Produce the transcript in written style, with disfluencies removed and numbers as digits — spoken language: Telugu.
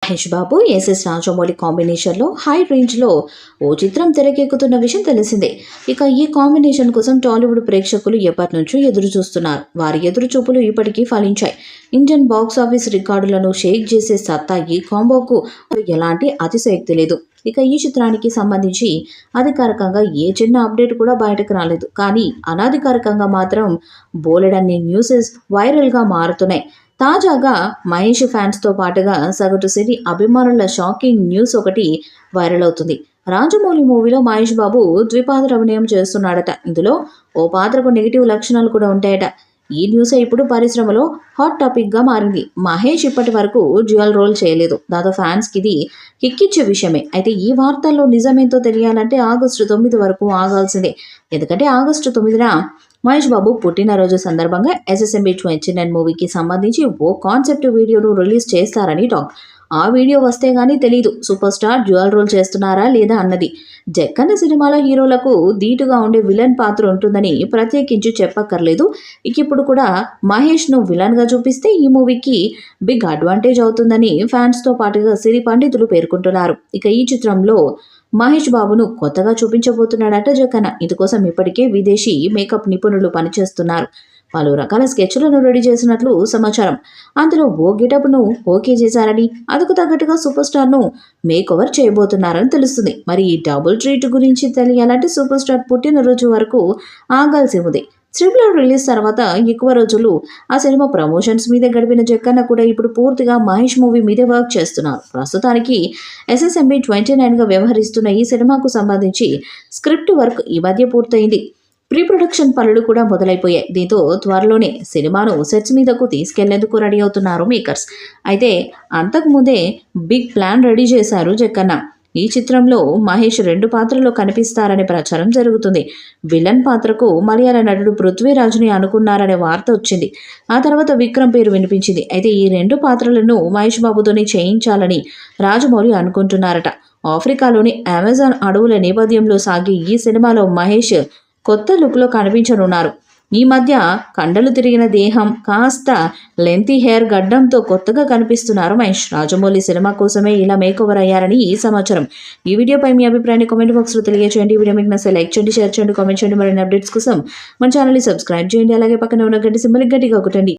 మహేష్ బాబు ఎస్ఎస్ రాజమౌళి కాంబినేషన్లో హై రేంజ్లో ఓ చిత్రం తెరకెక్కుతున్న విషయం తెలిసిందే. ఇక ఈ కాంబినేషన్ కోసం టాలీవుడ్ ప్రేక్షకులు ఎప్పటి నుంచో ఎదురు చూస్తున్నారు. వారి ఎదురు చూపులు ఇప్పటికీ ఫలించాయి. ఇండియన్ బాక్స్ ఆఫీస్ రికార్డులను షేక్ చేసే సత్తా ఈ కాంబోకు ఎలాంటి అతిశయోక్తి లేదు. ఇక ఈ చిత్రానికి సంబంధించి అధికారికంగా ఏ చిన్న అప్డేట్ కూడా బయటకు రాలేదు. కానీ అనధికారికంగా మాత్రం బోలెడన్ని న్యూసెస్ వైరల్గా మారుతున్నాయి. తాజాగా మహేష్ ఫ్యాన్స్తో పాటుగా సగటు సినీ అభిమానుల షాకింగ్ న్యూస్ ఒకటి వైరల్ అవుతుంది. రాజమౌళి మూవీలో మహేష్ బాబు ద్విపాత్ర అభినయం చేస్తున్నాడట. ఇందులో ఓ పాత్రకు నెగిటివ్ లక్షణాలు కూడా ఉంటాయట. ఈ న్యూస్ ఇప్పుడు పరిశ్రమలో హాట్ టాపిక్గా మారింది. మహేష్ ఇప్పటి వరకు డ్యూయల్ రోల్ చేయలేదు. దాంతో ఫ్యాన్స్కి ఇది కిక్కిచ్చే విషయమే. అయితే ఈ వార్తల్లో నిజమేంతో తెలియాలంటే ఆగస్టు 9 వరకు ఆగాల్సిందే. ఎందుకంటే ఆగస్టు 9న మహేష్ బాబు పుట్టినరోజు సందర్భంగా SSMB 29 మూవీకి సంబంధించి ఓ కాన్సెప్ట్ వీడియోను రిలీజ్ చేస్తారని టాక్. ఆ వీడియో వస్తే గానీ తెలీదు సూపర్ స్టార్ డ్యూయల్ రోల్ చేస్తున్నారా లేదా అన్నది. జక్కన్న సినిమాలో హీరోలకు ధీటుగా ఉండే విలన్ పాత్ర ఉంటుందని ప్రత్యేకించి చెప్పక్కర్లేదు. ఇప్పుడు కూడా మహేష్ను విలన్గా చూపిస్తే ఈ మూవీకి బిగ్ అడ్వాంటేజ్ అవుతుందని ఫ్యాన్స్తో పాటుగా సినీ పండితులు పేర్కొంటున్నారు. ఇక ఈ చిత్రంలో మహేష్ బాబును కొత్తగా చూపించబోతున్నాడట జక్కన్న. ఇందుకోసం ఇప్పటికే విదేశీ మేకప్ నిపుణులు పనిచేస్తున్నారు. పలు రకాల స్కెచ్లను రెడీ చేసినట్లు సమాచారం. అందులో ఓ గెటప్ను ఓకే చేశారని, అందుకు తగ్గట్టుగా సూపర్ స్టార్ను మేక్ ఓవర్ చేయబోతున్నారని తెలుస్తుంది. మరి ఈ డబుల్ ట్రీట్ గురించి తెలియాలంటే సూపర్ స్టార్ పుట్టినరోజు వరకు ఆగాల్సి ఉంది. ట్రిపుల్ రిలీజ్ తర్వాత ఎక్కువ రోజులు ఆ సినిమా ప్రమోషన్స్ మీద గడిపిన జక్కన్న కూడా ఇప్పుడు పూర్తిగా మహేష్ మూవీ మీదే వర్క్ చేస్తున్నారు. ప్రస్తుతానికి SSMB 29గా వ్యవహరిస్తున్న ఈ సినిమాకు సంబంధించి స్క్రిప్ట్ వర్క్ ఈ మధ్య పూర్తయింది. ప్రీ ప్రొడక్షన్ పనులు కూడా మొదలైపోయాయి. దీంతో త్వరలోనే సినిమాను సెట్స్ మీదకు తీసుకెళ్లేందుకు రెడీ అవుతున్నారు మేకర్స్. అయితే అంతకుముందే బిగ్ ప్లాన్ రెడీ చేశారు జక్కన్న. ఈ చిత్రంలో మహేష్ 2 పాత్రల్లో కనిపిస్తారనే ప్రచారం జరుగుతుంది. విలన్ పాత్రకు మలయాళ నటుడు పృథ్వీరాజ్ని అనుకున్నారనే వార్త వచ్చింది. ఆ తర్వాత విక్రమ్ పేరు వినిపించింది. అయితే ఈ 2 పాత్రలను మహేష్ బాబుతోనే చేయించాలని రాజమౌళి అనుకుంటున్నారట. ఆఫ్రికాలోని అమెజాన్ అడవుల నేపథ్యంలో సాగే ఈ సినిమాలో మహేష్ కొత్త లుక్లో కనిపించనున్నారు. ఈ మధ్య కండలు తిరిగిన దేహం, కాస్త లెంతీ హెయిర్ గడ్డంతో కొత్తగా కనిపిస్తున్నారు మహేష్. రాజమౌళి సినిమా కోసమే ఇలా మేకోవర్ అయ్యారని ఈ సమాచారం. ఈ వీడియోపై మీ అభిప్రాయాన్ని కామెంట్ బాక్స్లో తెలియజేయండి. ఈ వీడియో మీకు నచ్చితే లైక్ చేయండి, షేర్ చేయండి, కామెంట్ చేయండి. మరిన్ని అప్డేట్స్ కోసం మన ఛానల్ని సబ్స్క్రైబ్ చేయండి. అలాగే పక్కన ఉన్న గంట సింబల్ గట్టిగా కొట్టండి.